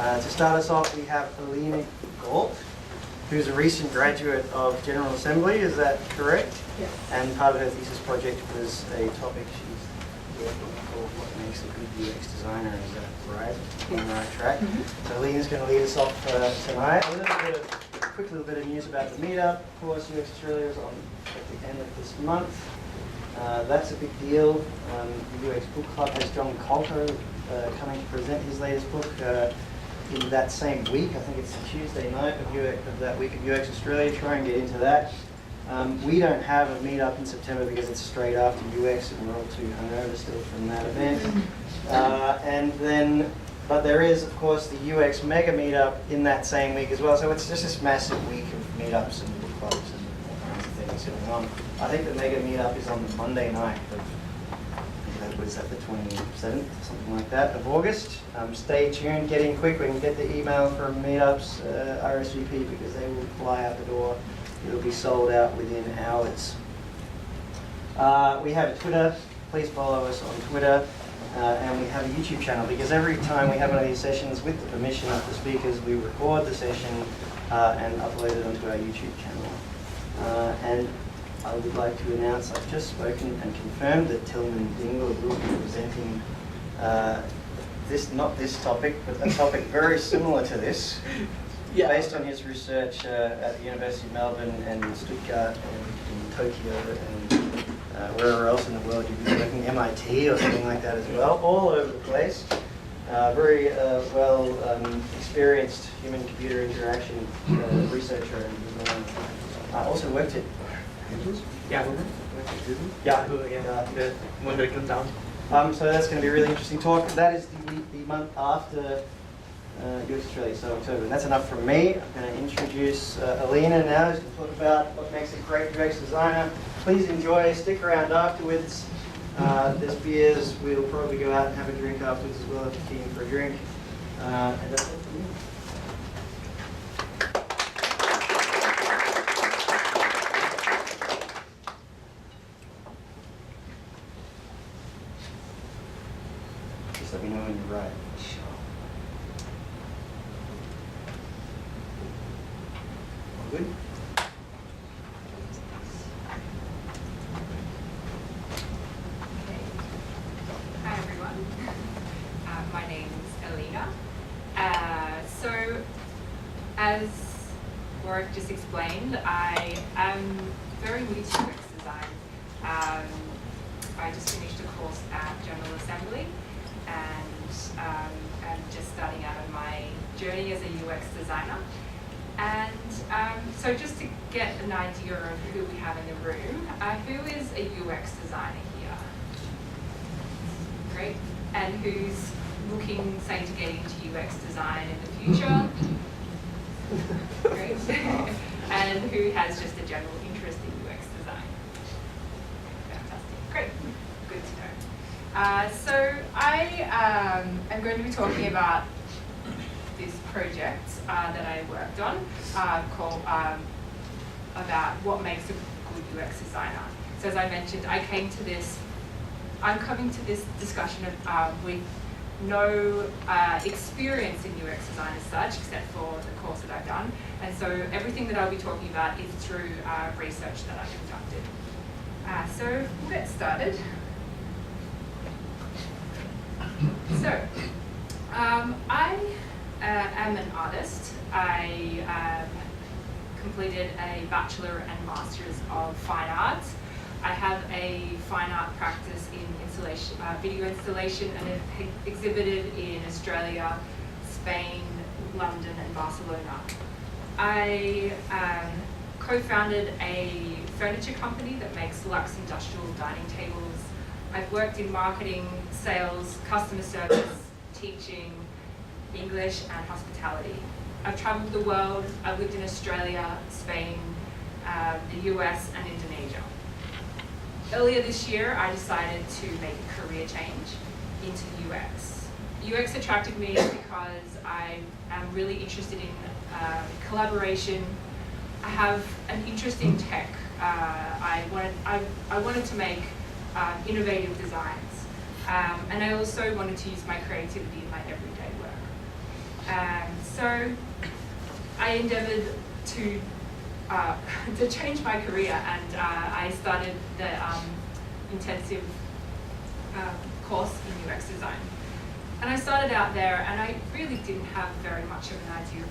To start us off, we have Alina Gault, who's a recent graduate of General Assembly. Is that correct? Yes. And part of her thesis project was a topic she's working on called "What makes a good UX designer?" Is that right? On the right track. So Alina's going to lead us off tonight. A quick little bit of news about the meetup. Of course, UX Australia is on at the end of this month. That's a big deal. The UX Book Club has John Coulter coming to present his latest book in that same week. I think it's Tuesday night of that week of UX Australia. Try and get into that. We don't have a meetup in September because it's straight after UX and we're all too hungover still from that event. But there is, of course, the UX Mega Meetup in that same week as well. So it's just this massive week of meetups and book clubs and all kinds of things going on. I think the Mega Meetup is on the Monday night was that the 27th, something like that, of August. Stay tuned, get in quick. We can get the email from meetups, RSVP, because they will fly out the door. It'll be sold out within hours. We have a Twitter. Please follow us on Twitter. And we have a YouTube channel, because every time we have one of these sessions, with the permission of the speakers, we record the session and upload it onto our YouTube channel. And I would like to announce I've just spoken and confirmed that Tillman Dingle will be presenting not this topic, but a topic very similar to this, based on his research at the University of Melbourne and in Stuttgart and in Tokyo and wherever else in the world you've been working, MIT or something like that as well, all over the place. Very well experienced human-computer interaction researcher. And also worked at Yahoo. Yahoo, yeah. The one that comes down. So that's going to be a really interesting talk. That is the month after UX Australia, so October. And that's enough from me. I'm going to introduce Alina now, who's going to talk about what makes a great UX designer. Please enjoy. Stick around afterwards. There's beers. We'll probably go out and have a drink afterwards as well if you're keen for a drink. And that's it for me. Just let me know when you're right. All good? Hi everyone. My name's Alina. So, as Warwick just explained, I am very new to UX design. I just finished a course at General Assembly, and I'm just starting out on my journey as a UX designer. And so just to get an idea of who we have in the room, who is a UX designer here? Great. And who's looking, say, to get into UX design in the future? Great. And who has just a general interest in UX design? Fantastic. Great. Good to know. So I am going to be talking about this project that I worked on called about what makes a good UX designer. So as I mentioned, I'm coming to this discussion with no experience in UX design as such, except for the course that I've done. And so everything that I'll be talking about is through research that I've conducted. So we'll get started. So I am an artist. I completed a Bachelor and Masters of Fine Arts. I have a fine art practice in video installation, and have exhibited in Australia, Spain, London, and Barcelona. I co-founded a furniture company that makes luxe industrial dining tables. I've worked in marketing, sales, customer service, teaching, English, and hospitality. I've traveled the world. I've lived in Australia, Spain, the US, and Indonesia. Earlier this year, I decided to make a career change into UX. UX attracted me because I am really interested in collaboration. I have an interest in tech. I wanted to make innovative designs, and I also wanted to use my creativity in my everyday work. So I endeavoured to change my career, and I started the intensive course in UX design. And I started out there, and I really didn't have very much of an idea of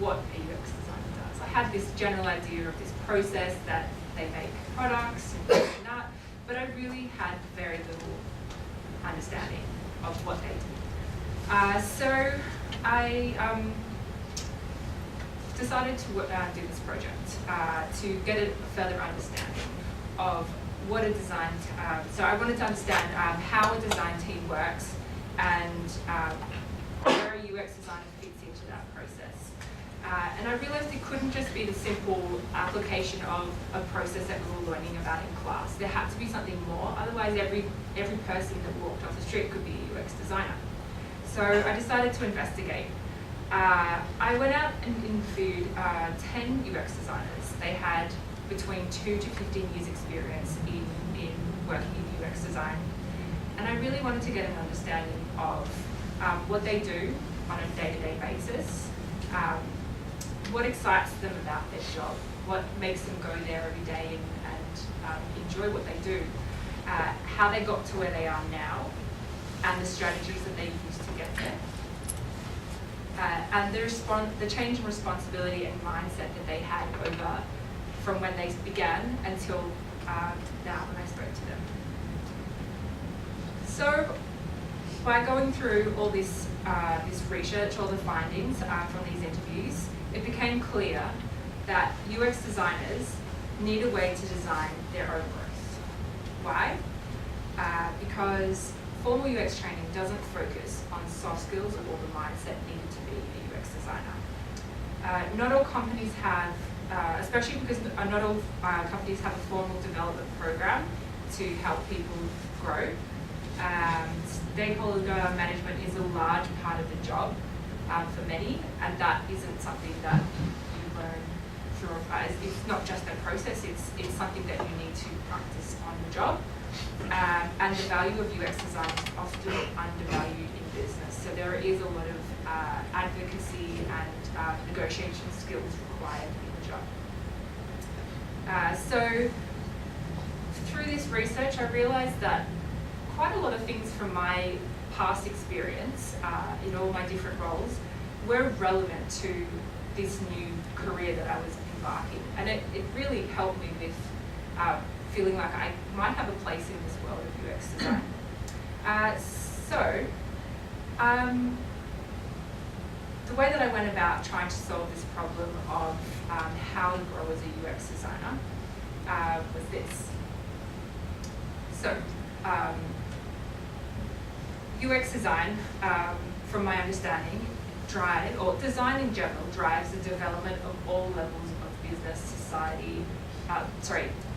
what a UX designer does. I had this general idea of this process that they make products and that, but I really had very little understanding of what they do. So I decided to do this project to get a further understanding of what a design, so I wanted to understand how a design team works and where a UX designer fits into that process. And I realized it couldn't just be the simple application of a process that we were learning about in class. There had to be something more, otherwise every person that walked off the street could be a UX designer. So I decided to investigate. I went out and interviewed 10 UX designers. They had between 2 to 15 years experience in working in UX design. And I really wanted to get an understanding of what they do on a day-to-day basis, what excites them about their job, what makes them go there every day and enjoy what they do, how they got to where they are now, and the strategies that they use to get there. And the change in responsibility and mindset that they had over from when they began until now when I spoke to them. So by going through all this research, all the findings from these interviews, it became clear that UX designers need a way to design their own growth. Why? Because formal UX training doesn't focus on soft skills or the mindset needed to be a UX designer. Not all companies have, especially because not all companies have a formal development program to help people grow. Stakeholder management is a large part of the job for many, and that isn't something that you learn through it's not just a process, it's something that you need to practice on the job. And the value of UX design is often undervalued in business. So there is a lot of advocacy and negotiation skills required in the job. So through this research, I realized that quite a lot of things from my past experience in all my different roles were relevant to this new career that I was embarking. And it really helped me with feeling like I might have a place in this world of UX design. The way that I went about trying to solve this problem of how to grow as a UX designer was this. So, UX design, from my understanding, design in general drives the development of all levels of business, society,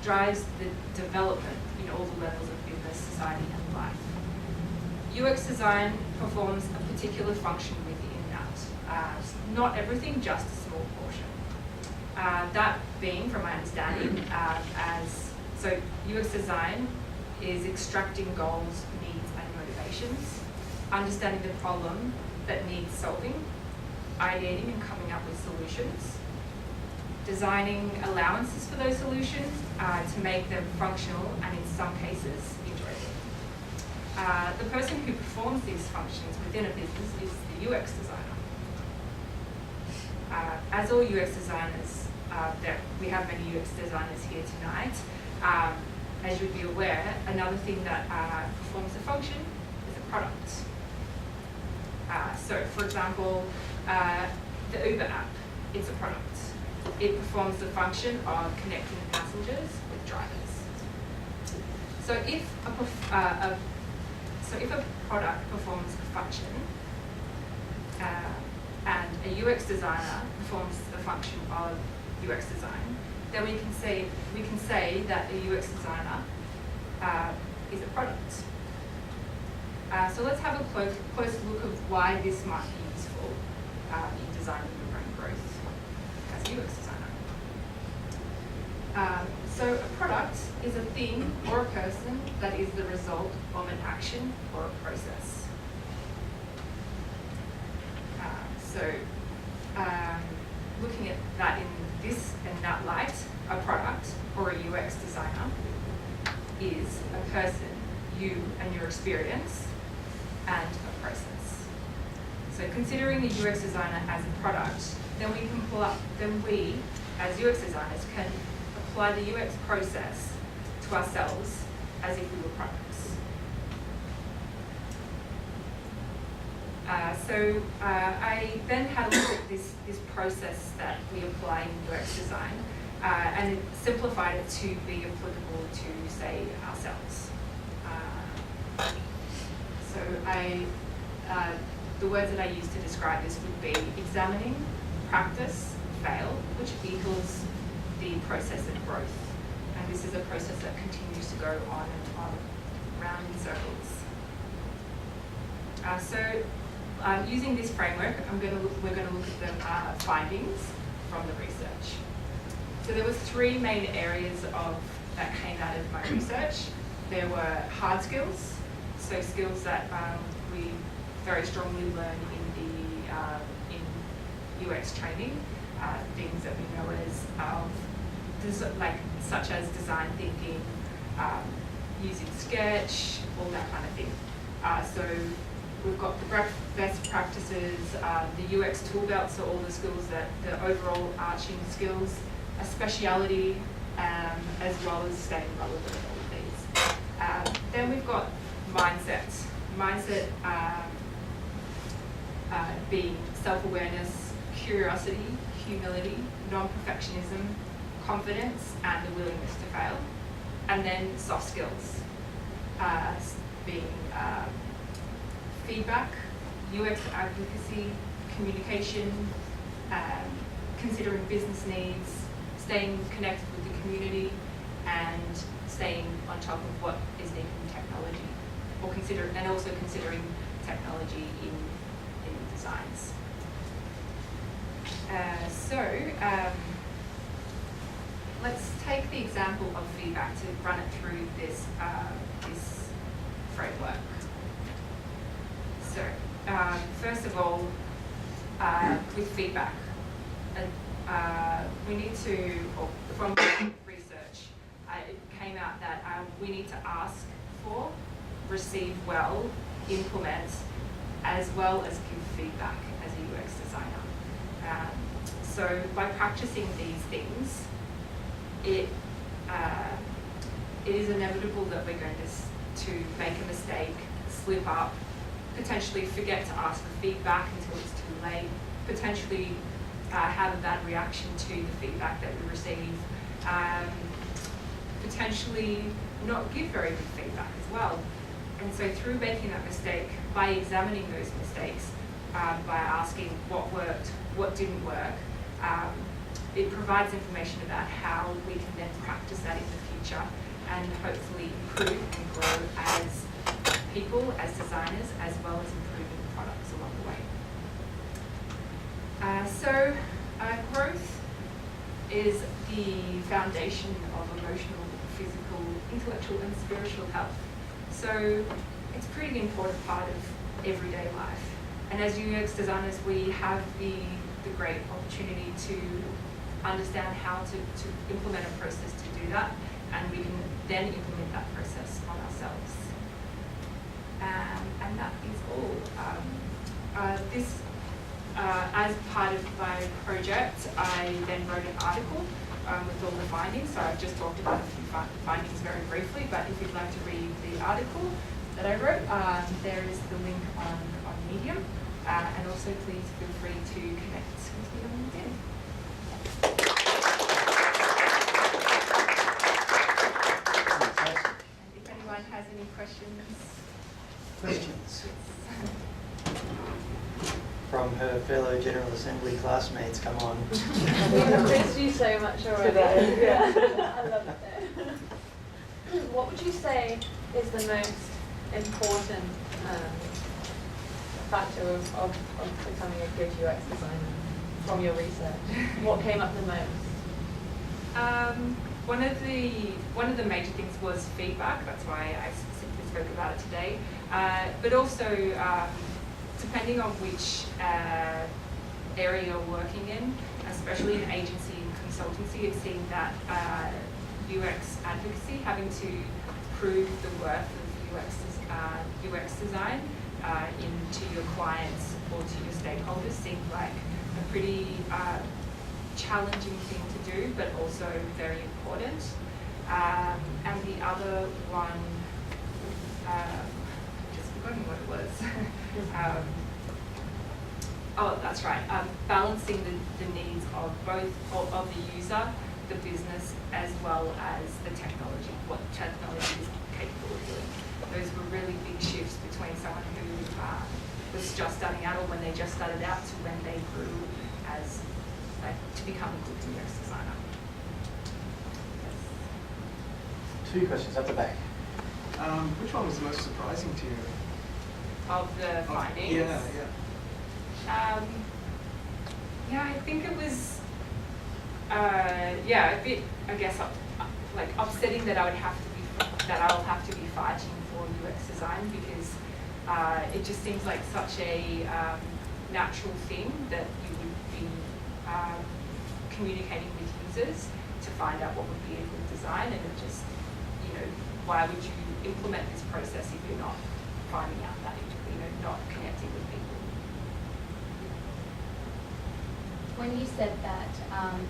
drives the development in all the levels of business, society, and life. UX design performs a particular function within that. Not everything, just a small portion. That being, from my understanding, UX design is extracting goals, needs, and motivations, understanding the problem that needs solving, ideating and coming up with solutions, designing allowances for those solutions to make them functional and in some cases enjoyable. The person who performs these functions within a business is the UX designer. As all UX designers, we have many UX designers here tonight, as you'd be aware, another thing that performs a function is a product. So for example, the Uber app, it's a product. It performs the function of connecting passengers with drivers. So if a product performs a function, and a UX designer performs the function of UX design, then we can say that a UX designer is a product. So let's have a close look of why this might be useful in designing your own growth as a UX designer. So a product is a thing or a person that is the result of an action or a process. So looking at that in that light, a product or a UX designer is a person, you and your experience, and a process. So considering the UX designer as a product, then we as UX designers can apply the UX process to ourselves as if we were products. I then had a look at this process that we apply in UX design and simplified it to be applicable to, say, ourselves. The words that I use to describe this would be examining, practice, fail, which equals the process of growth. And this is a process that continues to go on and on, round in circles. Using this framework, we're going to look at the findings from the research. So there were three main areas that came out of my research. There were hard skills, so skills that we very strongly learn in UX training, things that we know such as design thinking, using Sketch, all that kind of thing. So we've got the best practices, the UX tool belt, so all the skills the overall arching skills, a speciality, as well as staying relevant in all of these. Then we've got mindset. Mindset being self-awareness, curiosity, humility, non-perfectionism, confidence, and the willingness to fail. And then soft skills, being feedback, UX advocacy, communication, considering business needs, staying connected with the community, and staying on top of what is needed in technology, and also considering technology in designs. Let's take the example of feedback to run it through this framework. So, first of all, with feedback, we need to, from research, it came out that we need to ask for, receive well, implement, as well as give feedback as a UX designer. So by practicing these things, it is inevitable that we're going to make a mistake, slip up, potentially forget to ask for feedback until it's too late, potentially have a bad reaction to the feedback that we receive, potentially not give very good feedback as well. And so through making that mistake, by examining those mistakes, by asking what worked, what didn't work, it provides information about how we can then practice that in the future and hopefully improve and grow as people, as designers, as well as improving the products along the way. Growth is the foundation of emotional, physical, intellectual, and spiritual health. So it's a pretty important part of everyday life. And as UX designers, we have the great opportunity to understand how to implement a process to do that, and we can then implement that process on ourselves. And that is all. As part of my project, I then wrote an article with all the findings. So I've just talked about a few findings very briefly, but if you'd like to read the article that I wrote, there is the link on Medium. And also please feel free to connect with me on LinkedIn. And if anyone has any questions. From her fellow General Assembly classmates, come on. We have missed you so much already. Today. Yeah. I love it. What would you say is the most important factor of becoming a good UX designer from your research? What came up the most? One of the major things was feedback. That's why I specifically spoke about it today. But also, depending on which area you're working in, especially in agency and consultancy, it seemed that UX advocacy, having to prove the worth of UX design into your clients or to your stakeholders seemed like a pretty challenging thing to do, but also very important. And the other one, just forgotten what it was. Oh, that's right. Balancing the needs of both of the user, the business, as well as the technology, what technology is capable of doing. Those were really big shifts between someone who was just starting out or when they just started out to when they grew as to become a good UX designer. Yes. 2 questions at the back. Which one was the most surprising to you? Of the findings? Yeah. Yeah, I think it was, a bit, I guess, like upsetting that I'll have to be fighting for UX design because it just seems like such a natural thing that you would be communicating with users to find out what would be a good design, and it just, why would you implement this process if you're not finding out that, not connecting with people? When you said that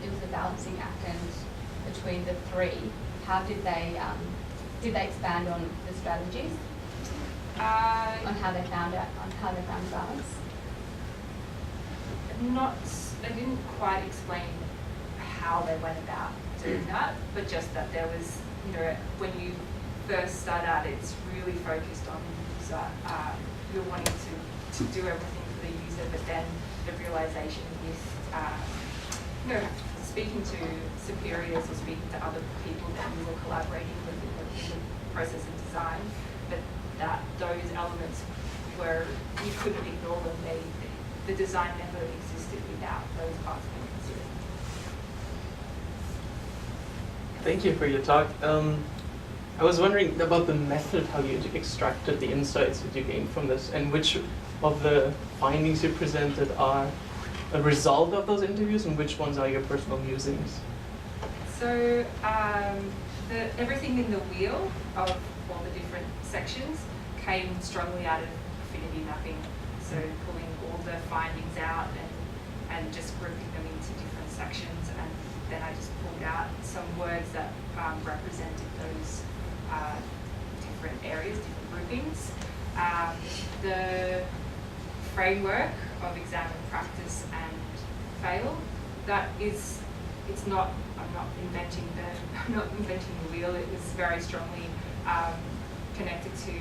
it was a balancing act and between the 3, how did they expand on the strategies? On how they found balance? They didn't quite explain how they went about doing that, but just that there was, when you first start out, it's really focused on the user. You're wanting to do everything for the user, but then the realization with, speaking to superiors or speaking to other people that you were collaborating with in the process of design, that those elements you couldn't ignore them. The design never existed without those parts being considered. Thank you for your talk. I was wondering about the method, how you extracted the insights that you gained from this, and which of the findings you presented are a result of those interviews, and which ones are your personal musings? So everything in the wheel of all the different sections came strongly out of affinity mapping. So pulling all the findings out and just grouping them into different sections, and then I just pulled out some words that represented those different areas, different groupings. The framework of examine, practice, and fail, I'm not inventing the wheel. It was very strongly connected to,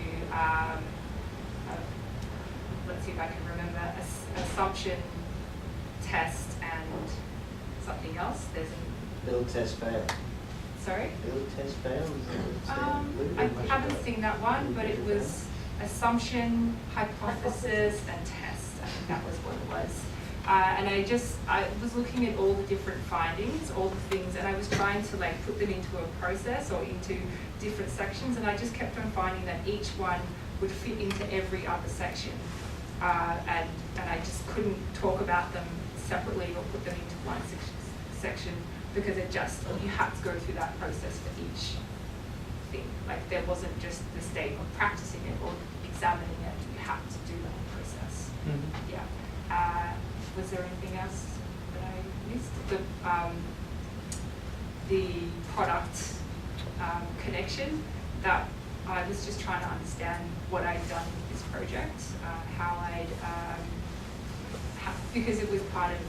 let's see if I can remember, assumption, test, and something else. There's Build, test, fail. Sorry? Build, test, fail? I haven't seen that one, but it was assumption, hypothesis, and test. I think that was what it was. And I was looking at all the different findings, all the things, and I was trying to put them into a process or into different sections, and I just kept on finding that each one would fit into every other section. And I just couldn't talk about them separately or put them into one section because you had to go through that process for each thing. There wasn't just the state of practicing it or examining it, you had to do the whole process. Mm-hmm. Yeah. Was there anything else that I missed? The product connection, that I was just trying to understand what I'd done with this project, because it was part of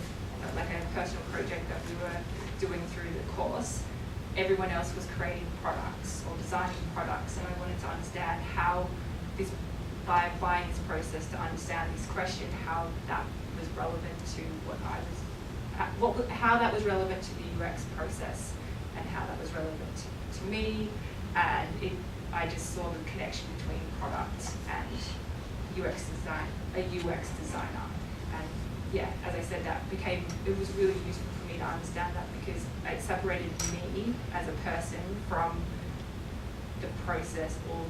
a personal project that we were doing through the course. Everyone else was creating products or designing products, and I wanted to understand how by applying this process to understand this question, how that was relevant to how that was relevant to the UX process, and how that was relevant to me, and I just saw the connection between product and UX design, a UX designer, and yeah, as I said, it was really useful for me to understand that because it separated me as a person from the process or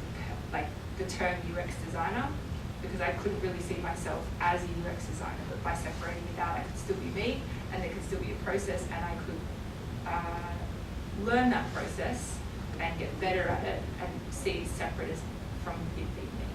the term UX designer, because I couldn't really see myself as a UX designer, but by separating it out, I could still be me, and there could still be a process, and I could learn that process and get better at it and see it separate as from it being me.